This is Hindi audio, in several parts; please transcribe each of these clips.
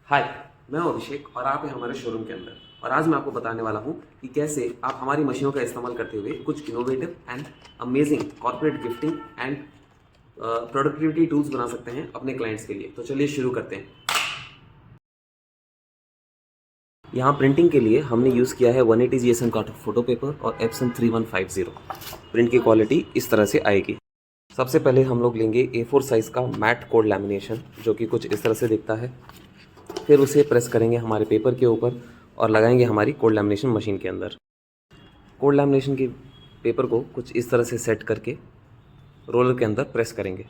हाय, मैं हूं अभिषेक और आप हैं हमारे शोरूम के अंदर। और आज मैं आपको बताने वाला हूं कि कैसे आप हमारी मशीनों का इस्तेमाल करते हुए कुछ innovative and amazing corporate gifting and productivity tools बना सकते हैं अपने क्लाइंट्स के लिए। तो चलिए शुरू करते हैं। यहाँ प्रिंटिंग के लिए हमने यूज़ किया है 180 GSM का फोटो पेपर और एप्सन 3150। प्रिंट की क्वालिटी इस तरह से आएगी। सबसे पहले हम लोग लेंगे A4 साइज़ का मैट कोड लैमिनेशन, जो कि कुछ इस तरह से दिखता है। फिर उसे प्रेस करेंगे हमारे पेपर के ऊपर और लगाएंगे हमारी कोड लैमिनेशन मशीन के अंदर। कोड लैमिनेशन के पेपर को कुछ इस तरह से सेट करके रोलर के अंदर प्रेस करेंगे।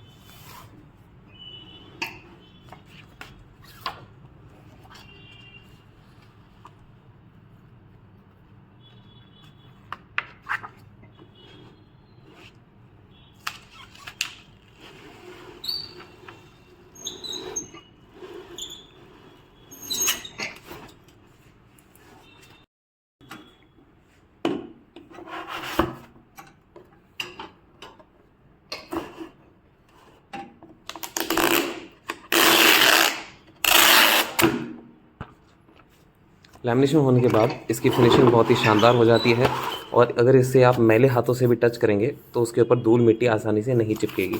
लैमिनेशन होने के बाद इसकी फिनिशिंग बहुत ही शानदार हो जाती है और अगर इससे आप मैले हाथों से भी टच करेंगे तो उसके ऊपर धूल मिट्टी आसानी से नहीं चिपकेगी।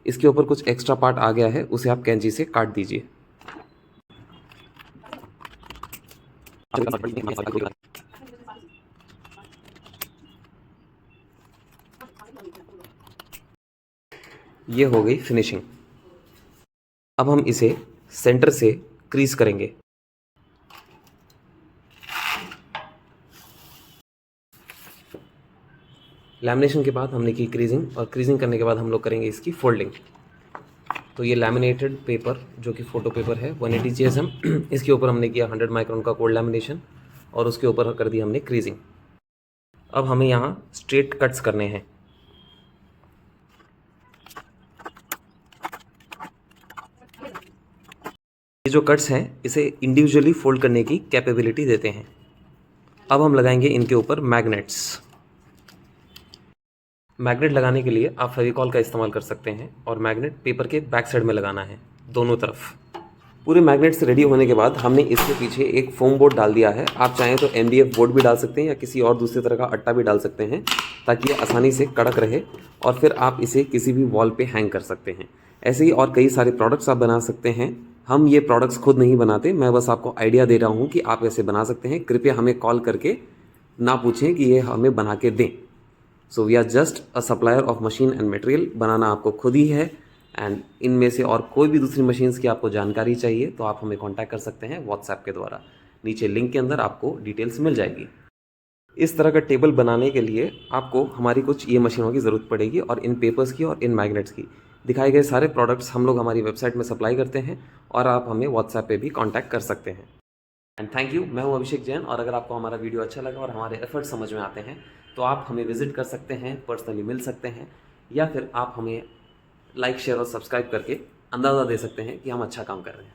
इसके ऊपर कुछ एक्स्ट्रा पार्ट आ गया है, उसे आप कैंची से काट दीजिए। ये हो गई फिनिशिंग। अब हम इसे सेंटर से क्रीज करेंगे। लैमिनेशन के बाद हमने की क्रीजिंग और क्रीजिंग करने के बाद हम लोग करेंगे इसकी फोल्डिंग। तो ये लैमिनेटेड पेपर जो कि फ़ोटो पेपर है 180 GSM, इसके ऊपर हमने किया 100 माइक्रोन का कोड लैमिनेशन और उसके ऊपर कर दी हमने क्रीजिंग। अब हमें यहाँ स्ट्रेट कट्स करने हैं। ये जो कट्स हैं इसे इंडिविजुअली फोल्ड करने की कैपेबिलिटी देते हैं। अब हम लगाएंगे इनके ऊपर मैग्नेट्स। मैग्नेट लगाने के लिए आप फेविकॉल का इस्तेमाल कर सकते हैं और मैग्नेट पेपर के बैक साइड में लगाना है, दोनों तरफ। पूरे मैग्नेट्स रेडी होने के बाद हमने इसके पीछे एक फोम बोर्ड डाल दिया है। आप चाहें तो MDF बोर्ड भी डाल सकते हैं या किसी और दूसरे तरह का अट्टा भी डाल सकते हैं, ताकि ये आसानी से कड़क रहे और फिर आप इसे किसी भी वॉल पे हैंग कर सकते हैं। ऐसे ही और कई सारे प्रोडक्ट्स आप बना सकते हैं। हम ये प्रोडक्ट्स खुद नहीं बनाते, मैं बस आपको आइडिया दे रहा हूँ कि आप ऐसे बना सकते हैं। कृपया हमें कॉल करके ना पूछें कि ये हमें बना के दें। So we are just a supplier of machine and material. बनाना आपको खुद ही है। एंड इनमें से और कोई भी दूसरी मशीन्स की आपको जानकारी चाहिए तो आप हमें कांटेक्ट कर सकते हैं व्हाट्सएप के द्वारा। नीचे लिंक के अंदर आपको डिटेल्स मिल जाएगी। इस तरह का टेबल बनाने के लिए आपको हमारी कुछ ये मशीनों की ज़रूरत पड़ेगी और इन पेपर्स की और इन मैग्नेट्स की। दिखाए गए सारे प्रोडक्ट्स हम लोग हमारी वेबसाइट में सप्लाई करते हैं और आप हमें व्हाट्सएप पे भी कांटेक्ट कर सकते हैं। And thank you. मैं हूं अभिषेक जैन और अगर आपको हमारा वीडियो अच्छा लगा और हमारे एफर्ट्स समझ में आते हैं तो आप हमें विजिट कर सकते हैं, पर्सनली मिल सकते हैं, या फिर आप हमें लाइक, शेयर और सब्सक्राइब करके अंदाज़ा दे सकते हैं कि हम अच्छा काम कर रहे हैं।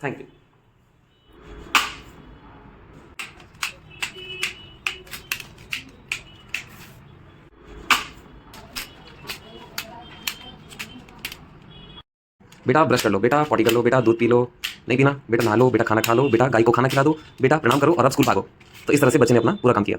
Thank you. बेटा ब्रश कर लो, बेटा पॉटी कर लो, बेटा दूध पी लो, नहीं पीना बेटा नहा लो, बेटा खाना खा लो, बेटा गाय को खाना खिला दो, बेटा प्रणाम करो और अब स्कूल भागो। तो इस तरह से बच्चे ने अपना पूरा काम किया।